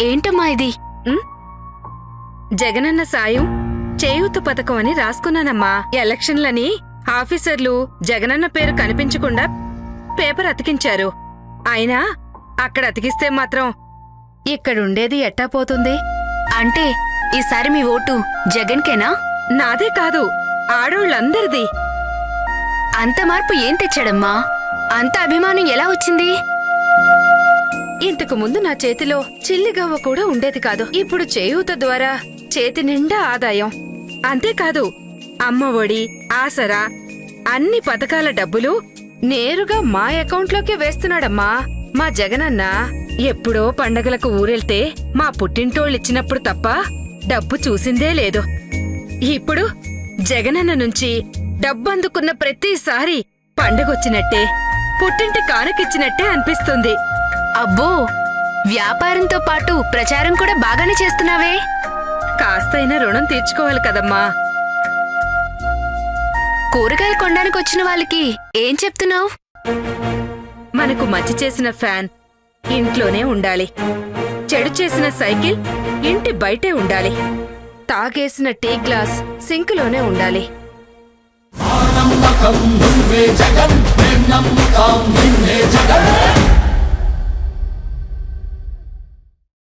ఏంటమ్మా ఇది? జగనన్న సాయం చేయూత పథకం అని రాసుకున్నానమ్మా. ఎలక్షన్లని ఆఫీసర్లు జగనన్న పేరు కనిపించకుండా పేపర్ అతికించారు. అయినా అక్కడ అతికిస్తే మాత్రం ఇక్కడుండేది ఎట్టా పోతుంది? అంటే ఈసారి మీ ఓటు జగన్కేనా? నాదే కాదు, ఆడోళ్ళందరిది. అంత మార్పు ఏం తెచ్చాడమ్మా? అంత అభిమానం ఎలా వచ్చింది? ఇంతకు ముందు నా చేతిలో చిల్లిగవ్వ కూడా ఉండేది కాదు. ఇప్పుడు చేయూత ద్వారా చేతి నిండా ఆదాయం. అంతేకాదు, అమ్మ ఒడి, ఆసరా అన్ని పథకాల డబ్బులు నేరుగా మా అకౌంట్లోకే వేస్తున్నాడమ్మా మా జగనన్న. ఎప్పుడో పండగలకు ఊరెళ్తే మా పుట్టింటోళ్ళిచ్చినప్పుడు తప్ప డబ్బు చూసిందే లేదు. ఇప్పుడు జగనన్న నుంచి డబ్బందుకున్న ప్రతిసారి పండగొచ్చినట్టే, పుట్టింటి కానుకిచ్చినట్టే అనిపిస్తుంది. అబ్బో, వ్యాపారంతో పాటు ప్రచారం కూడా బాగానే చేస్తున్నావే. కాస్తైనా రుణం తీర్చుకోవాలి కదమ్మా. కూరగాయలు కొనడానికి వచ్చిన వాళ్ళకి ఏం చెప్తున్నావు? మనకు మంచి చేసిన ఫ్యాన్ ఇంట్లోనే ఉండాలి, చెడు చేసిన సైకిల్ ఇంటి బయటే ఉండాలి, తాగేసిన టీ గ్లాస్ సింకులోనే ఉండాలి. నమ్మకం నువ్వే జగన్, నమ్మకం నిన్నే జగన్.